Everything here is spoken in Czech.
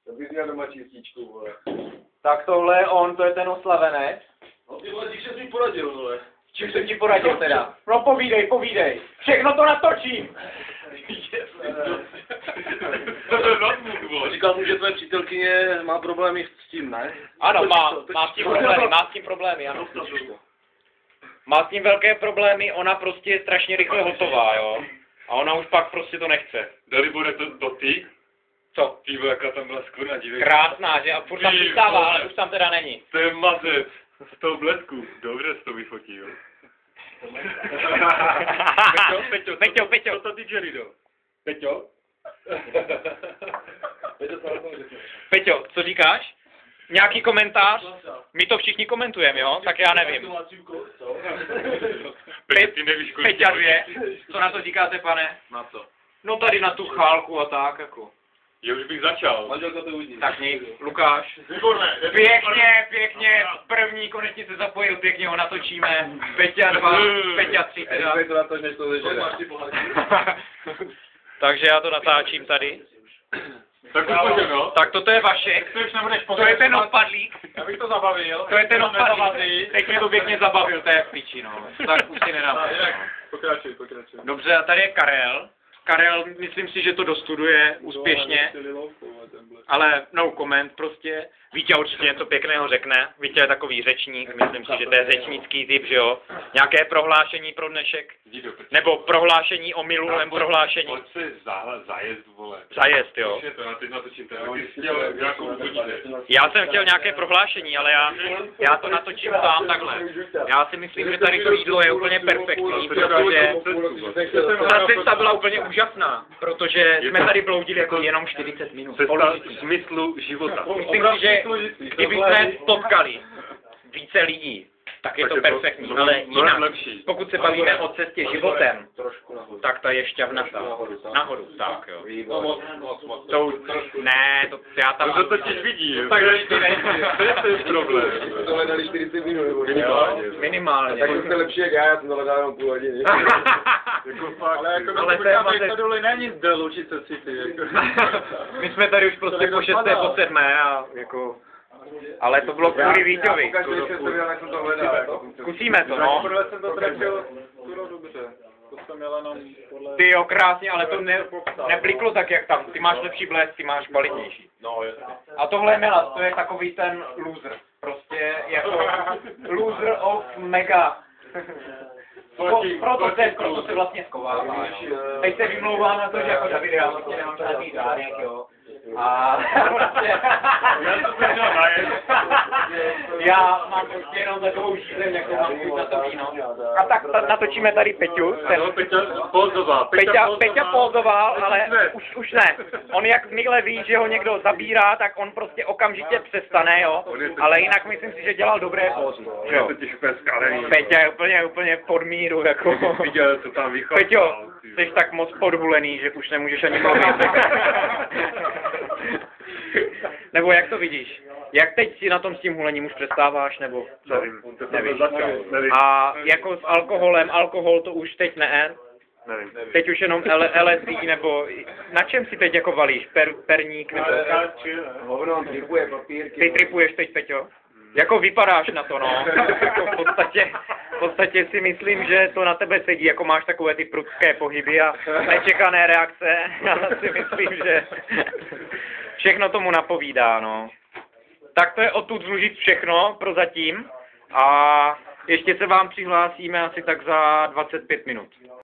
To bys měl doma čističku, vole. Tak tohle je on, to je ten oslavenec. No ty vole, když jsi mi poradil, vole. Čím jsem ti poradil teda? No povídej. Všechno to natočím. Říkal jsem, že tvoje přítelkyně má problémy s tím, ne? Ano, má s tím problémy, ano. Má s tím velké problémy, ona prostě je strašně rychle hotová, jo. A ona už pak prostě to nechce. Dalibore, to ty? Co? Ty vole, jaká tam byla skvrna, dívej. Krásná, že? A furt tam přistává, ale už tam teda není. To je mazec. Z toho blesku. Dobře jsi to vyfotil. Peťo. To ty Jerido. Peťo? Peťo, co říkáš? Nějaký komentář? My to všichni komentujeme, jo? Tak já nevím. Ty nevíš, kolik... Peťa 2. Co na to říkáte, pane? Na co? No tady na tu chálku a tak, jako. Já už bych začal. Manželka to uvidí. Tak nic, Lukáš. Výborné. Pěkně, první konečně se zapojil, pěkně ho natočíme. Peťa 2, Peťa 3 teda. To na to, než to zežere. Takže já to natáčím tady. Tak už pojďme, no. Tak toto je Vašek. To je ten odpadlík. Já bych to zabavil. To je ten odpadlík. Teď mě to pěkně zabavil, to je v piči, no. Tak už si nedám. Pokračuj. Dobře, a tady je Karel. Karel, myslím si, že to dostuduje úspěšně, ale no comment prostě. Vítě určitě něco pěkného řekne. Vítě je takový řečník, myslím si, že to je řečnický typ, že jo. Nějaké prohlášení pro dnešek? Nebo prohlášení o minulém prohlášení? Pojď se zajezd, vole. Zajezd, jo. Už je to, já teď natočím teda. Chtěl nějakou uvidíte. Já jsem chtěl nějaké prohlášení, ale já to natočím sám takhle. Já si myslím, že tady to jídlo je úplně perfektní, protože ta cesta byla úplně úžasná, protože jsme tady bloudili jako jenom 40 minut. Cesta smyslu života. Myslím si, že kdybychom potkali více lidí, tak je to perfektní, ale jinak, pokud se bavíme o cestě životem, tak ta je šťavnatá. Nahoru, tak jo. To ne, to já tam... To totiž vidí, tak to je problém. To hledali 40 minut, nebo minimálně. Tak jste lepší jak já jsem to hledal jenom půl hodiny. Ale to je vlastně... To není nic doloučit se si ty, jako. My jsme tady už prostě po 6. po 7. a jako... Ale to bylo kvůli Víťovi. Pokaždé jsem to viděl, jak jsem to hledal. Zkusíme to, no. Prvé jsem to trefil skoro dobře. To jsem měl jenom podle... Ty jo, krásně, ale to nepliklo tak, jak tam. Ty máš lepší blesk, ty máš kvalitnější. No, jasně. A tohle je Milas, to je takový ten loser. Prostě jako loser of mega. Proto se vlastně schováváš. Teď se vymlouvám na to, že jako David, já vlastně nemám žádný dárek, jo. A já mám prostě jenom takovou žízeň, jako mám chuť na to víno. A tak natočíme tady Peťu. Peťa pózoval, ale už ne. On jakmile ví, že ho někdo zabírá, tak on prostě okamžitě přestane, jo. Ale jinak myslím si, že dělal dobré pózy. Peťa je úplně pod míru, jako. Peťo, jsi tak moc podhulený, že už nemůžeš ani mluvit. Nebo jak to vidíš? Jak teď si na tom s tím hulením už přestáváš, nebo co? Nevíš. A jako s alkoholem, alkohol to už teď ne? Teď už jenom LSD, nebo na čem si teď jako valíš? Perník, nebo... Hovno, tripuje papírky. Ty tripuješ teď, Peťo? Jako vypadáš na to, no. Jako v podstatě si myslím, že to na tebe sedí, jako máš takové ty prudké pohyby a nečekané reakce. Já si myslím, že všechno tomu napovídá, no. Tak to je odtud zlužit všechno prozatím a ještě se vám přihlásíme asi tak za 25 minut.